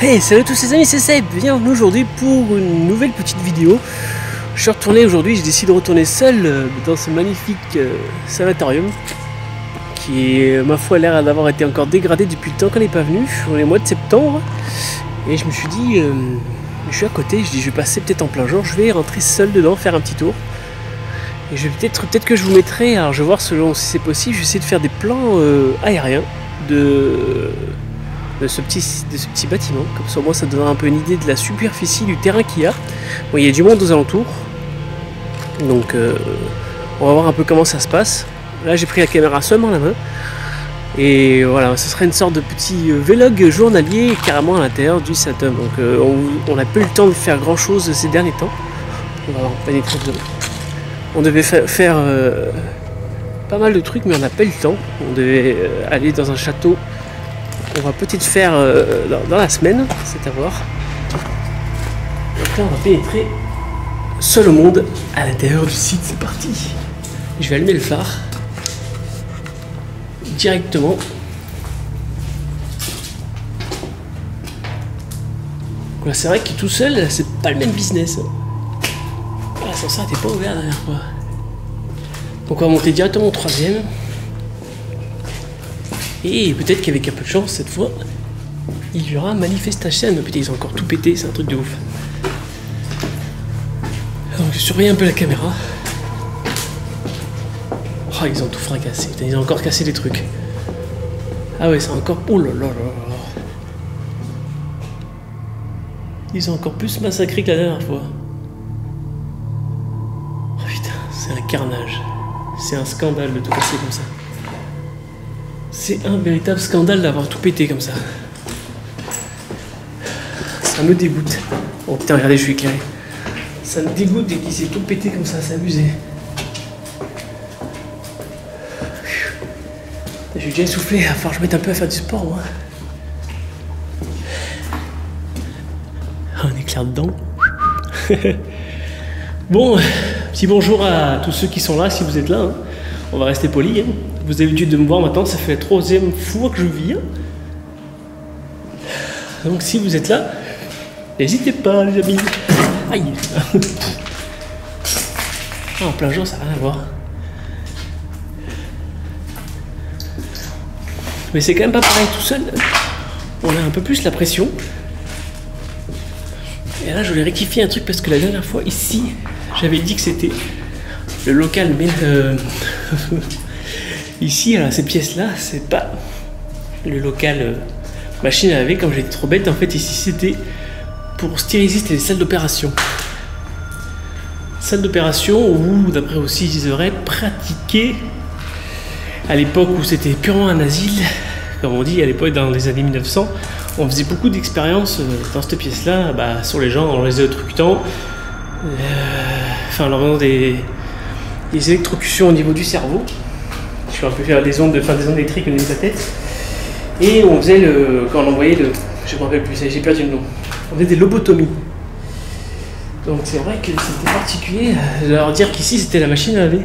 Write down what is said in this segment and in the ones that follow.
Hey, salut à tous les amis, c'est Seb, bienvenue aujourd'hui pour une nouvelle petite vidéo. Je suis retourné aujourd'hui, j'ai décidé de retourner seul dans ce magnifique sanatorium qui, ma foi, a l'air d'avoir été encore dégradé depuis le temps qu'on n'est pas venu. On est au mois de septembre et je me suis dit, je suis à côté, je dis je vais passer peut-être en plein jour, je vais rentrer seul dedans, faire un petit tour. Et je vais peut-être que je vous mettrai, alors je vais voir selon si c'est possible, je vais essayer de faire des plans aériens de ce petit bâtiment, comme ça au moins ça donnera un peu une idée de la superficie du terrain qu'il y a. Bon, il y a du monde aux alentours, donc on va voir un peu comment ça se passe. Là j'ai pris la caméra seulement à la main, et voilà, ce sera une sorte de petit vlog journalier carrément à l'intérieur du sanatorium. Donc on n'a pas eu le temps de faire grand chose ces derniers temps. On va pénétrer dedans. On devait faire pas mal de trucs, mais on n'a pas eu le temps. On devait aller dans un château. On va peut-être faire dans la semaine, c'est à voir. Donc là on va pénétrer seul au monde à l'intérieur du site, c'est parti. Je vais allumer le phare directement. Voilà, c'est vrai que tout seul c'est pas le même business. L'ascenseur n'était pas ouvert la dernière fois. Donc on va monter directement au troisième. Et peut-être qu'avec un peu de chance, cette fois, il y aura manifestation. Mais putain, ils ont encore tout pété, c'est un truc de ouf. Donc je surveille un peu la caméra. Oh, ils ont tout fracassé. Putain, ils ont encore cassé des trucs. Ah ouais, c'est encore... Oh là là là là. Ils ont encore plus massacré que la dernière fois. Oh putain, c'est un carnage. C'est un scandale de tout casser comme ça. C'est un véritable scandale d'avoir tout pété comme ça. Ça me dégoûte. Oh putain, regardez, je suis éclairé. Ça me dégoûte dès qu'il s'est tout pété comme ça, c'est abusé. Je suis déjà essoufflé, il va falloir que je mette un peu à faire du sport, moi. Un éclair dedans. Bon, petit bonjour à tous ceux qui sont là, si vous êtes là. Hein. On va rester poli. Hein. Vous avez l'habitude de me voir maintenant, ça fait la 3e fois que je viens. Donc si vous êtes là, n'hésitez pas les amis. Aïe. Ah, en plein jour, ça n'a rien à voir. Mais c'est quand même pas pareil tout seul. On a un peu plus la pression. Et là, je voulais rectifier un truc parce que la dernière fois, ici, j'avais dit que c'était le local, mais ici, à cette pièce-là, c'est pas le local machine à laver, comme j'étais trop bête. En fait, ici, c'était pour stériliser, c'était les salles d'opération. Salles d'opération où, d'après aussi, ils auraient pratiqué à l'époque où c'était purement un asile, comme on dit, à l'époque, dans les années 1900, on faisait beaucoup d'expériences dans cette pièce-là, sur les gens, en les électrocutant, en leur donnant des électrocutions au niveau du cerveau. Je vais un peu faire des ondes électriques au niveau de la tête. Et on faisait quand on envoyait je me rappelle plus, j'ai perdu le nom. On faisait des lobotomies. Donc c'est vrai que c'était particulier de leur dire qu'ici c'était la machine à laver.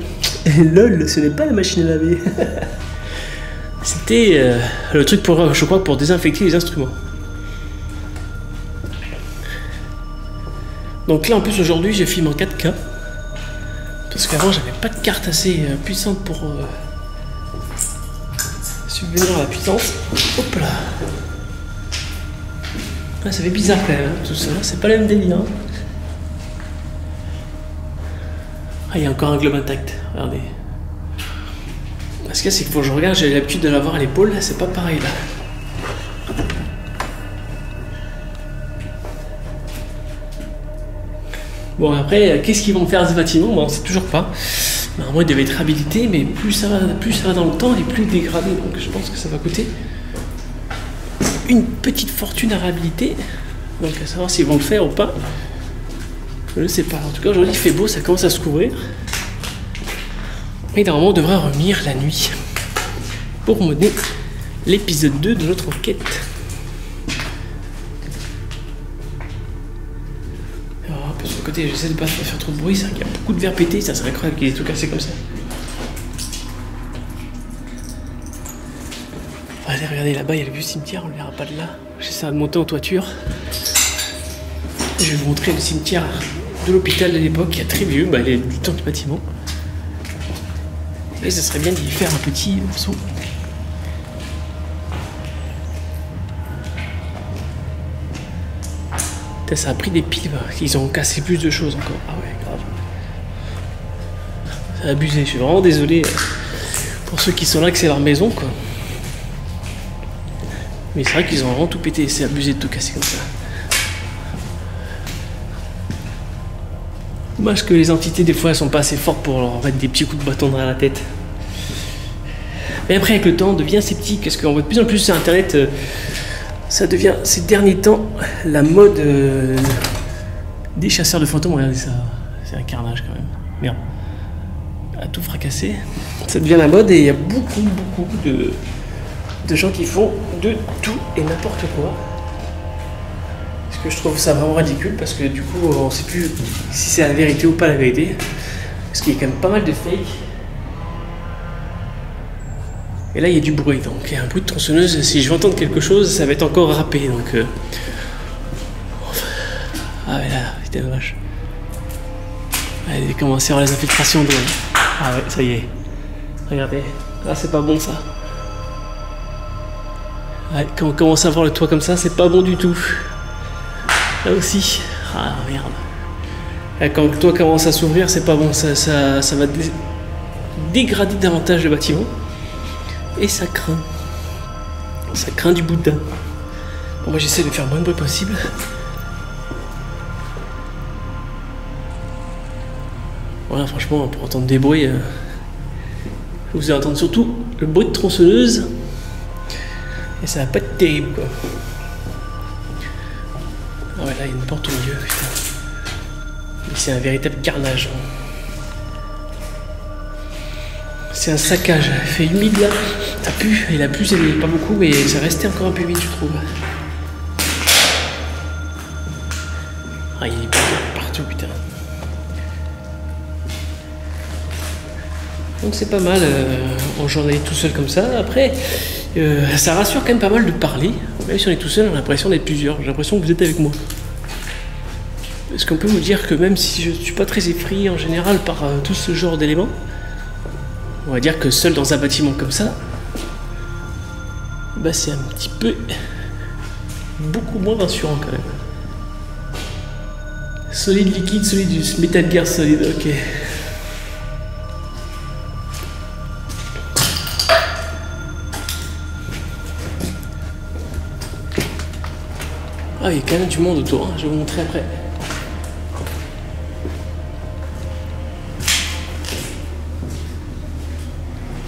Lol, ce n'est pas la machine à laver. C'était le truc je crois, pour désinfecter les instruments. Donc là en plus aujourd'hui j'ai filmé en 4K. Parce qu'avant j'avais pas de carte assez puissante pour subvenir à la puissance. Hop là. Ah, ça fait bizarre quand même, tout ça. C'est pas le même délire. Hein. Ah, il y a encore un globe intact. Regardez. Ce qu'il y a, c'est qu'il faut que je regarde, j'ai l'habitude de l'avoir à l'épaule. Là, c'est pas pareil là. Bon, après, qu'est-ce qu'ils vont faire ce bâtiment? Bon, on sait toujours pas. Normalement, il devait être réhabilité, mais plus ça va dans le temps, et plus dégradé. Donc, je pense que ça va coûter une petite fortune à réhabiliter. Donc, à savoir s'ils vont le faire ou pas. Je ne sais pas. En tout cas, aujourd'hui, il fait beau, ça commence à se couvrir. Et normalement, on devrait revenir la nuit pour mener l'épisode 2 de notre enquête. Alors, un peu sur le côté, j'essaie de ne pas faire trop de bruit. C'est vrai qu'il y a beaucoup de verres pétés, ça serait incroyable qu'il ait tout cassé comme ça. Allez, regardez là-bas, il y a le vieux cimetière, on ne le verra pas de là. J'essaie de monter en toiture. Je vais vous montrer le cimetière de l'hôpital de l'époque, qui est très vieux, il est du temps du bâtiment. Et ça serait bien d'y faire un petit saut. Ça a pris des piles, ils ont cassé plus de choses encore. Ah ouais, grave. C'est abusé, je suis vraiment désolé pour ceux qui sont là que c'est leur maison, quoi. Mais c'est vrai qu'ils ont vraiment tout pété, c'est abusé de tout casser comme ça. Dommage que les entités des fois elles sont pas assez fortes pour leur mettre des petits coups de bâton dans la tête. Mais après avec le temps on devient sceptique parce qu'on voit de plus en plus sur internet, ça devient ces derniers temps la mode des chasseurs de fantômes. Regardez ça, c'est un carnage quand même. Merde, à tout fracasser. Ça devient la mode et il y a beaucoup de gens qui font de tout et n'importe quoi. Parce que je trouve ça vraiment ridicule parce que du coup on sait plus si c'est la vérité ou pas la vérité. Parce qu'il y a quand même pas mal de fake. Et là il y a du bruit, donc il y a un bruit de tronçonneuse. Si je vais entendre quelque chose, ça va être encore râpé. Donc ah ouais là, c'était dommage. Allez, commencer à avoir les infiltrations d'eau. Ah ouais, ça y est. Regardez, là c'est pas bon ça. Ouais, quand on commence à voir le toit comme ça, c'est pas bon du tout. Là aussi. Ah merde. Et quand le toit commence à s'ouvrir, c'est pas bon. Ça va dégrader davantage le bâtiment. Et ça craint. Ça craint du boudin. Bon, moi j'essaie de faire le moins de bruit possible. Voilà, franchement, pour entendre des bruits, vous allez entendre surtout le bruit de tronçonneuse. Et ça va pas être terrible, quoi. Ah ouais, là, il y a une porte au milieu, putain. Et c'est un véritable carnage. C'est un saccage. Il fait humide, là. Ça pue. Et la pluie, elle n'est pas beaucoup, mais ça restait encore un peu humide, je trouve. Ah, il est partout, putain. Donc c'est pas mal en journée tout seul comme ça. Après, ça rassure quand même pas mal de parler. Même si on est tout seul, on a l'impression d'être plusieurs. J'ai l'impression que vous êtes avec moi. Est-ce qu'on peut vous dire que même si je ne suis pas très effrayé en général par tout ce genre d'éléments, on va dire que seul dans un bâtiment comme ça, bah c'est un petit peu beaucoup moins rassurant quand même. Solide liquide, solide Metal Gear solide, ok. Ah, il y a quand même du monde autour, hein. Je vais vous montrer après.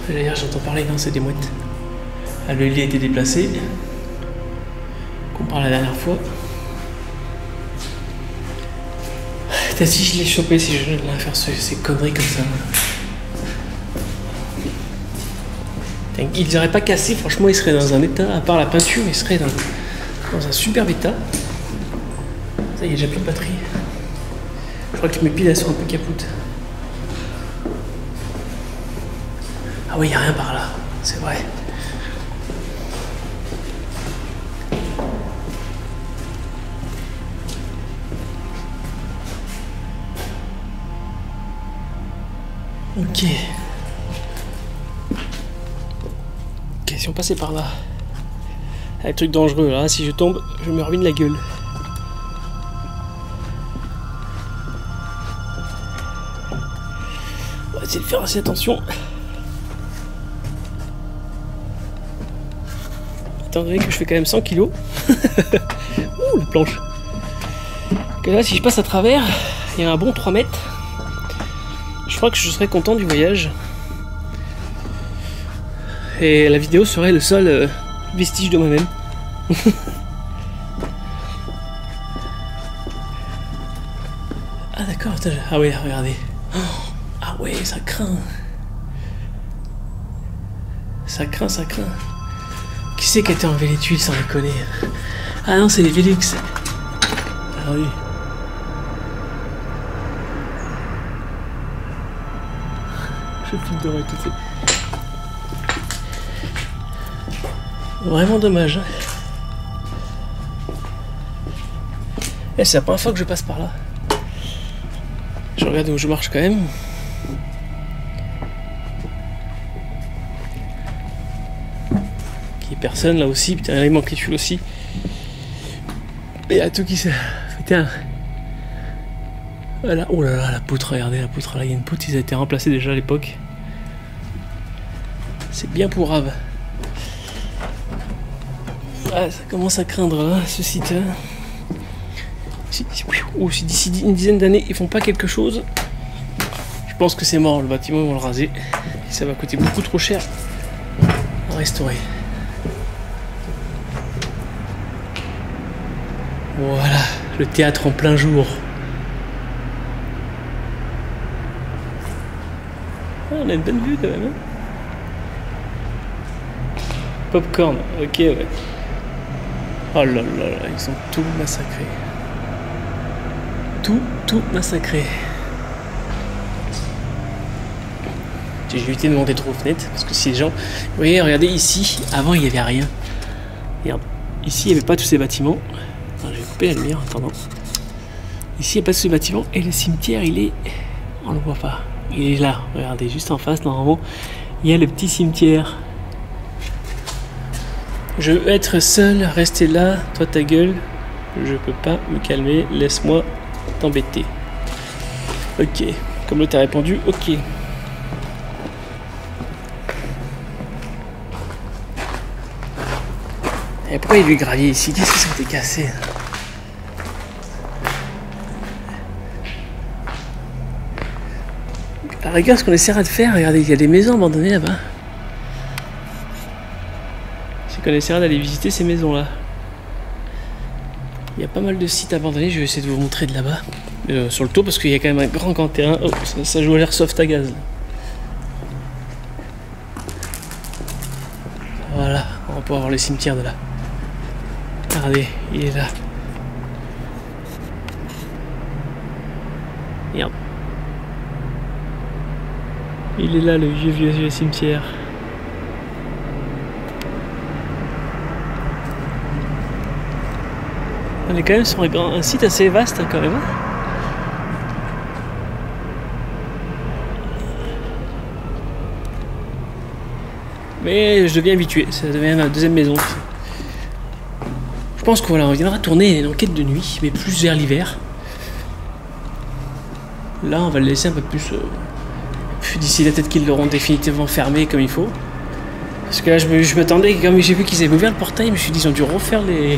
D'ailleurs, j'entends parler, non, c'est des mouettes. Ah, le lit a été déplacé. Comparé à la dernière fois. Putain, si je l'ai chopé, si je viens de faire ces conneries comme ça. Putain, il n'aurait pas cassé, franchement, il serait dans un état, à part la peinture, il serait dans un superbe état. Ça, il n'y a déjà plus de batterie. Je crois que mes piles elles sont un peu capoutes. Ah oui, il n'y a rien par là, c'est vrai. Ok. Ok, si on passait par là. Ah, le truc dangereux là, si je tombe, je me ruine la gueule. On va essayer de faire assez attention. Étant donné que je fais quand même 100 kg. Ouh, la planche. Que là, si je passe à travers, il y a un bon 3 mètres. Je crois que je serais content du voyage. Et la vidéo serait le seul vestige de moi-même. Ah d'accord, ah oui, regardez. Oh, ah ouais, ça craint. Ça craint, ça craint. Qui c'est qui a été enlevé les tuiles sans déconner? Ah non, c'est les Velux. Ah oui. Je filme de tout ça. Vraiment dommage. Et c'est la première fois que je passe par là. Je regarde où je marche quand même. Il n'y a personne là aussi. Putain, il manque les tuiles aussi. Et il y a tout qui se... Putain. Voilà. Oh là là, la poutre, regardez la poutre. Là, il y a une poutre, ils ont été remplacés déjà à l'époque. C'est bien pourrave. Ah, ça commence à craindre là, ce site. Si d'ici une dizaine d'années ils font pas quelque chose, je pense que c'est mort, le bâtiment, ils vont le raser. Et ça va coûter beaucoup trop cher à restaurer. Voilà, le théâtre en plein jour. Ah, on a une bonne vue quand même. Hein. Popcorn, ok ouais. Oh là là là, ils ont tout massacré. Tout massacré. J'ai évité de monter trop aux fenêtres parce que si les gens... Vous voyez, regardez ici, avant il n'y avait rien. Regarde, ici il n'y avait pas tous ces bâtiments. Attends, je vais couper la lumière en attendant. Ici il n'y a pas tous ces bâtiments et le cimetière il est... On le voit pas. Il est là, regardez, juste en face normalement. Il y a le petit cimetière. Je veux être seul, rester là, toi ta gueule. Je peux pas me calmer, laisse-moi t'embêter. Ok, comme l'autre a répondu, ok. Et pourquoi il y a du gravier ici? Qu'est-ce qui s'était cassé? Alors, regarde ce qu'on essaiera de faire, regardez, il y a des maisons abandonnées là-bas. C'est qu'on essaiera d'aller visiter ces maisons-là. Il y a pas mal de sites abandonnés, je vais essayer de vous montrer de là-bas. Sur le tour, parce qu'il y a quand même un grand terrain. Oh, ça joue à l'airsoft à gaz. Là. Voilà, on va pouvoir voir les cimetières de là. Regardez, il est là. Merde. Il est là, le vieux cimetière. On est quand même sur un site assez vaste quand même. Mais je deviens habitué, ça devient ma deuxième maison. Je pense qu'on viendra tourner une enquête de nuit, mais plus vers l'hiver. Là, on va le laisser un peu plus... d'ici là, peut-être qu'ils l'auront définitivement fermé comme il faut. Parce que là, je m'attendais, comme j'ai vu qu'ils avaient ouvert le portail, je me suis dit, ils ont dû refaire les...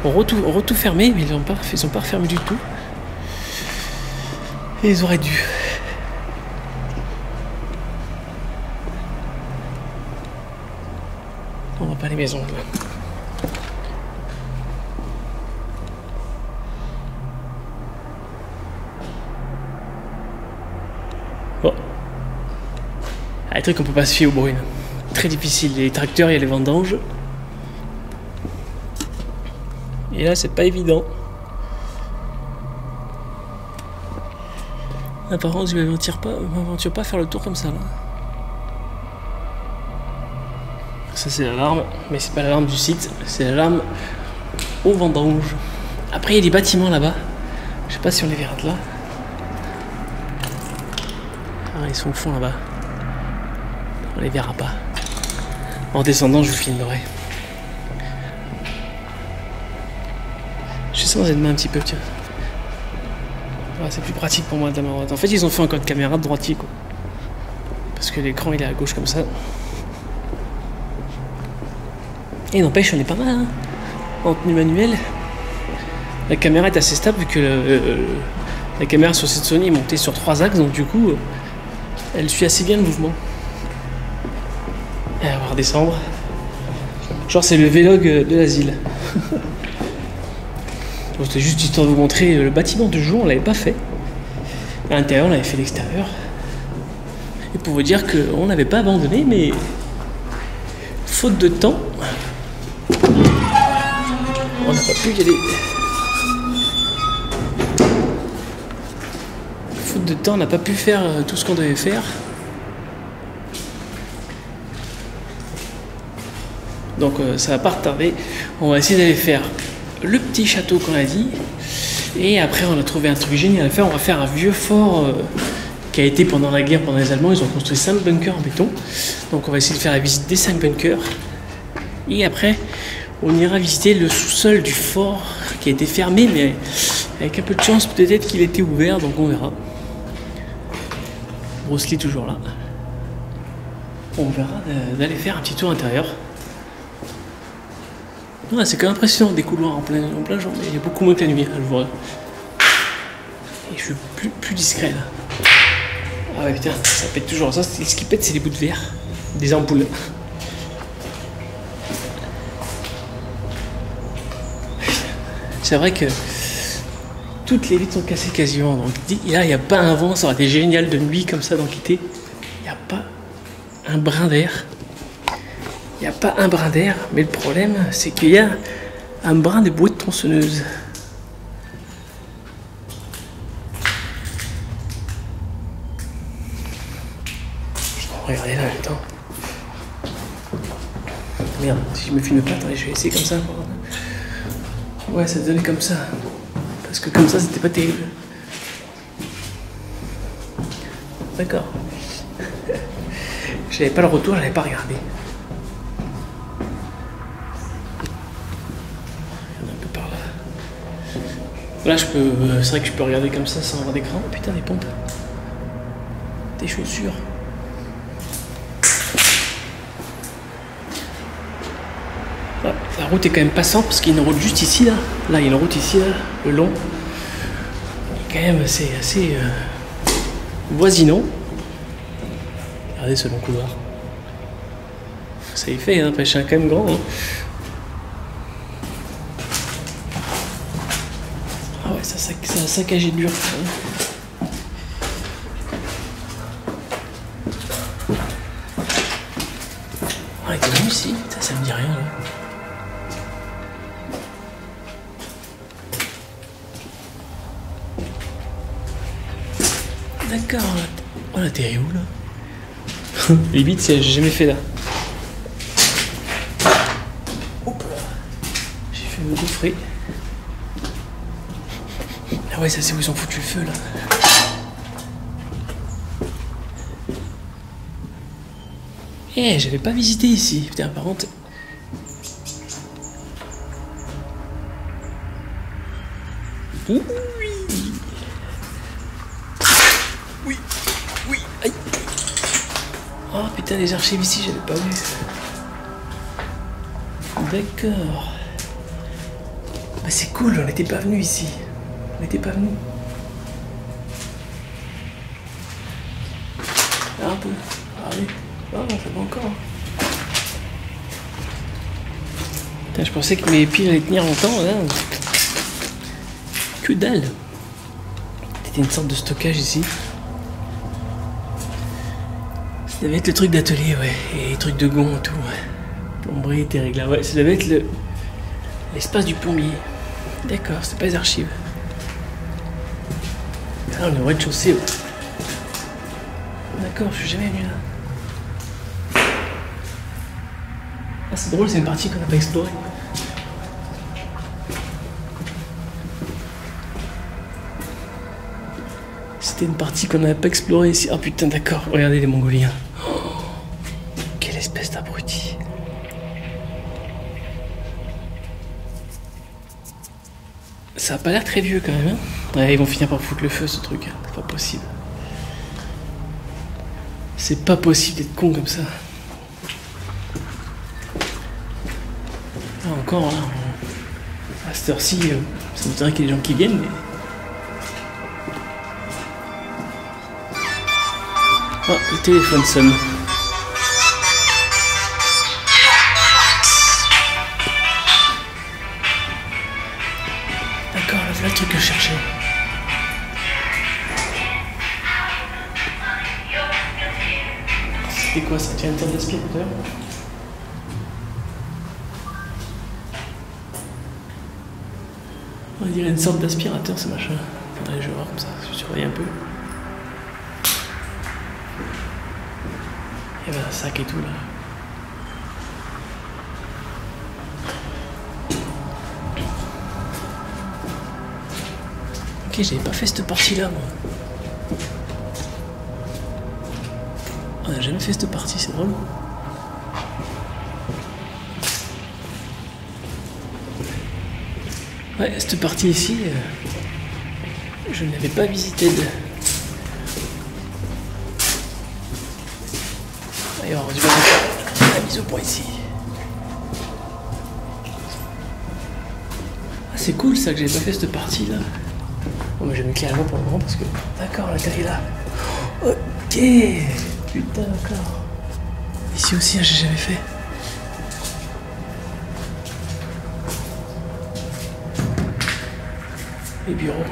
On aurait tout fermé, mais ils n'ont pas refermé du tout. Et ils auraient dû. On voit pas les maisons là. Bon. Ah, les trucs on peut pas se fier au bruit. Très difficile. Les tracteurs, il y a les vendanges. Et là, c'est pas évident. Ah, par contre, je m'aventure pas à faire le tour comme ça là. Ça c'est l'alarme, mais c'est pas l'alarme du site, c'est l'alarme aux vendanges. Après, il y a des bâtiments là-bas. Je sais pas si on les verra de là. Ah, ils sont au fond là-bas. On les verra pas. En descendant, je vous filmerai. Je sais sans aider un petit peu, tiens. Ah, c'est plus pratique pour moi de la main droite. En fait, ils ont fait un code caméra de droitier, quoi. Parce que l'écran, il est à gauche comme ça. Et n'empêche, on est pas mal, hein. En tenue manuelle. La caméra est assez stable, vu que la caméra sur cette Sony est montée sur 3 axes, donc du coup, elle suit assez bien le mouvement. Et on va redescendre. Genre, c'est le vlog de l'asile. C'était juste histoire de vous montrer le bâtiment de jour, on l'avait pas fait. À l'intérieur, on avait fait l'extérieur. Et pour vous dire qu'on n'avait pas abandonné, mais faute de temps, on n'a pas pu y aller. Faute de temps, on n'a pas pu faire tout ce qu'on devait faire. Donc ça va pas retarder. On va essayer d'aller faire le petit château qu'on a dit. Et après on a trouvé un truc génial à faire. On va faire un vieux fort qui a été pendant la guerre, pendant les Allemands. Ils ont construit 5 bunkers en béton. Donc on va essayer de faire la visite des 5 bunkers. Et après on ira visiter le sous-sol du fort qui a été fermé, mais avec un peu de chance peut-être qu'il était ouvert. Donc on verra. Bruce Lee toujours là. On verra d'aller faire un petit tour intérieur. Ouais, c'est quand même impressionnant des couloirs en plein jour, mais il y a beaucoup moins que la nuit, je vois. Et je suis plus discret là. Ah ouais putain, ça pète toujours. Ça, ce qui pète, c'est les bouts de verre, des ampoules. C'est vrai que toutes les vitres sont cassées quasiment. Donc là, il n'y a pas un vent, ça aurait été génial de nuit comme ça d'en quitter. Il n'y a pas un brin d'air. Il n'y a pas un brin d'air, mais le problème, c'est qu'il y a un brin de bruit de tronçonneuse. Regardez là, attends. Merde, si je me filme pas, attendez, je vais essayer comme ça. Ouais, ça donnait comme ça. Parce que comme ça, c'était pas terrible. D'accord. J'avais pas le retour, j'avais pas regardé. Là, je peux. C'est vrai que je peux regarder comme ça sans avoir d'écran. Oh, putain, des pompes. Des chaussures. Ah, la route est quand même passante parce qu'il y a une route juste ici, là. Là, il y a une route ici, là, le long. Quand même, c'est assez voisinant. Regardez ce long couloir. Ça y fait, hein, pêcher quand même grand. Hein. Ah ouais, ça a saccagé dur. On était venu ici, ça me dit rien là. D'accord, on atterrit où là? Les bits, j'ai jamais fait là. Hop là. J'ai fait me gaufrer. Ah ouais, ça c'est où ils ont foutu le feu là. Eh, j'avais pas visité ici. Putain, par contre. Oui. Oui. Oui. Aïe. Oh putain, les archives ici, j'avais pas vu. D'accord. Bah c'est cool, on n'était pas venu ici. On n'était pas venu. Là un peu. Allez. Ah non, ça va encore. Putain, je pensais que mes pieds allaient tenir longtemps, là. Que dalle. C'était une sorte de stockage ici. Ça devait être le truc d'atelier, ouais. Et les trucs de gonds et tout, ouais. Plomberie, tes réglages. Ouais, ça devait être l'espace du plombier. D'accord, c'est pas les archives. Ah, on est au rez-de-chaussée, ouais. D'accord, je suis jamais venu là. Ah, c'est drôle, c'est une partie qu'on n'a pas explorée. C'était une partie qu'on n'avait pas explorée ici. Oh putain, d'accord, regardez les Mongoliens. Oh, quelle espèce d'abruti. Ça a pas l'air très vieux quand même, hein. Ouais, ils vont finir par foutre le feu ce truc, c'est pas possible. C'est pas possible d'être con comme ça. Ah, encore là, à cette heure-ci, ça me dirait qu'il y a des gens qui viennent, mais... Ah, le téléphone sonne. D'accord, là, voilà le truc que je cherchais. C'était quoi ça? Tiens, une sorte d'aspirateur. On dirait une sorte d'aspirateur ce machin. Faudrait que je vois comme ça, je surveille un peu. Il y avait un sac et tout là. Ok, j'avais pas fait cette partie-là, moi. On n'a jamais fait cette partie, c'est drôle. Ouais, cette partie ici, je ne l'avais pas visitée. Il va y avoir du mal à faire la mise au point ici. Ah, c'est cool ça que j'ai pas fait cette partie là. Bon, mais j'ai mis clairement pour le moment parce que. D'accord, la taille est là. Ok. Putain, d'accord. Ici aussi, j'ai jamais fait. Les bureaux.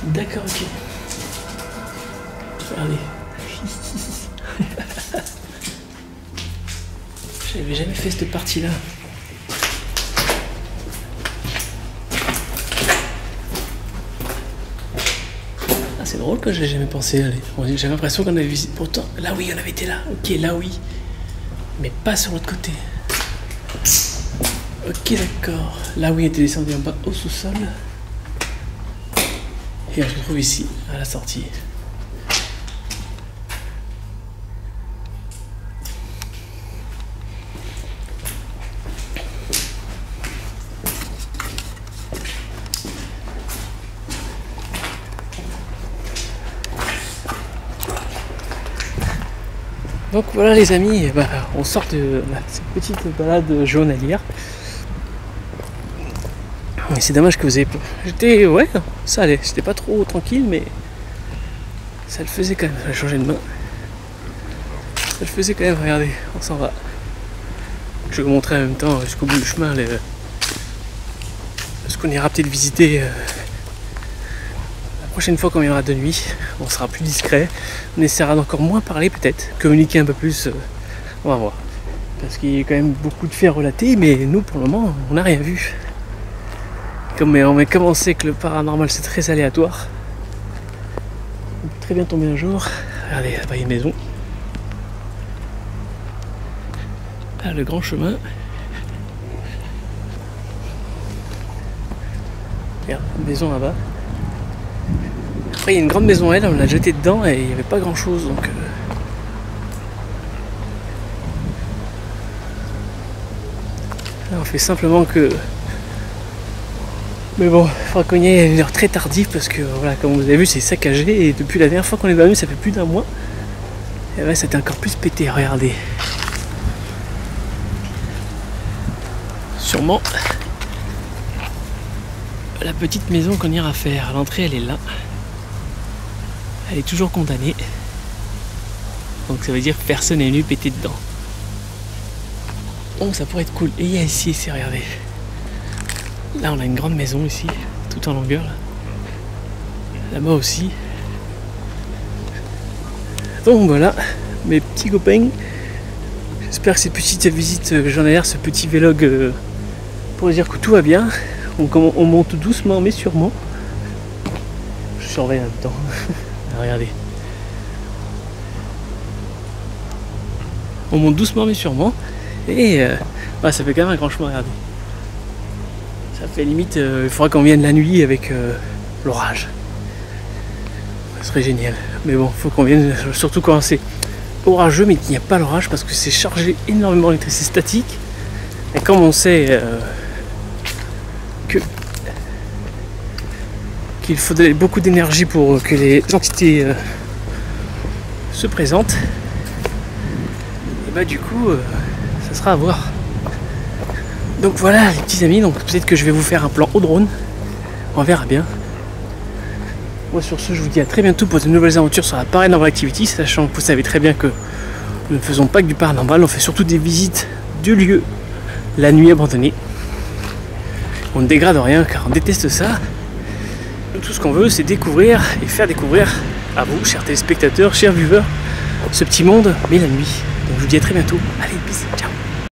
D'accord, ok. Regardez. J'avais jamais fait cette partie-là. Ah, c'est drôle que j'ai jamais pensé. J'avais l'impression qu'on avait visité. Pourtant, là oui, on avait été là. Ok, là oui. Mais pas sur l'autre côté. Ok, d'accord. Là oui, on était descendu en bas au sous-sol. Et on se retrouve ici, à la sortie. Donc voilà les amis, bah, on sort de cette petite balade journalière. Mais c'est dommage que vous ayez pas. J'étais. Ouais, ça allait. J'étais pas trop tranquille, mais ça le faisait quand même. J'ai changé de main. Ça le faisait quand même, regardez, on s'en va. Je vais vous montrer en même temps jusqu'au bout du chemin ce qu'on ira peut-être visiter la prochaine fois qu'on viendra de nuit. On sera plus discret. On essaiera d'encore moins parler peut-être. Communiquer un peu plus. On va voir. Parce qu'il y a quand même beaucoup de faits relatés, mais nous pour le moment on n'a rien vu. Comme on sait que le paranormal c'est très aléatoire, on peut très bien tomber un jour. Regardez, là-bas il y a une maison. Là, le grand chemin. Regarde, une maison là-bas. Après il y a une grande maison, elle, on l'a jetée dedans et il n'y avait pas grand chose donc. Là, on fait simplement que. Mais bon, il faudra qu'on y aille à une heure très tardive parce que voilà, comme vous avez vu, c'est saccagé et depuis la dernière fois qu'on est venu, ça fait plus d'un mois. Et là, c'était encore plus pété, regardez. Sûrement la petite maison qu'on ira faire. L'entrée, elle est là. Elle est toujours condamnée. Donc ça veut dire que personne n'est venu péter dedans. Donc ça pourrait être cool. Et il y a ici, regardez. Là, on a une grande maison ici, tout en longueur. Là-bas aussi. Donc voilà, mes petits copains. J'espère que ces petites visites journalières, ce petit vlog pour dire que tout va bien. On monte doucement mais sûrement. Je surveille en même temps. Regardez. On monte doucement mais sûrement. Et bah, ça fait quand même un grand chemin, regardez. Ça fait limite, il faudra qu'on vienne la nuit avec l'orage. Ça serait génial. Mais bon, il faut qu'on vienne, surtout quand c'est orageux, mais qu'il n'y a pas l'orage, parce que c'est chargé énormément d'électricité statique. Et comme on sait qu'il faudrait beaucoup d'énergie pour que les entités se présentent, et bah du coup, ça sera à voir. Donc voilà les petits amis, donc peut-être que je vais vous faire un plan au drone, on verra bien. Moi sur ce je vous dis à très bientôt pour de nouvelles aventures sur la Paranormal Activity, sachant que vous savez très bien que nous ne faisons pas que du paranormal, on fait surtout des visites de lieux la nuit abandonnée. On ne dégrade rien car on déteste ça. Nous, tout ce qu'on veut c'est découvrir et faire découvrir à vous, chers téléspectateurs, chers viewers, ce petit monde, mais la nuit. Donc je vous dis à très bientôt, allez, bisous, ciao.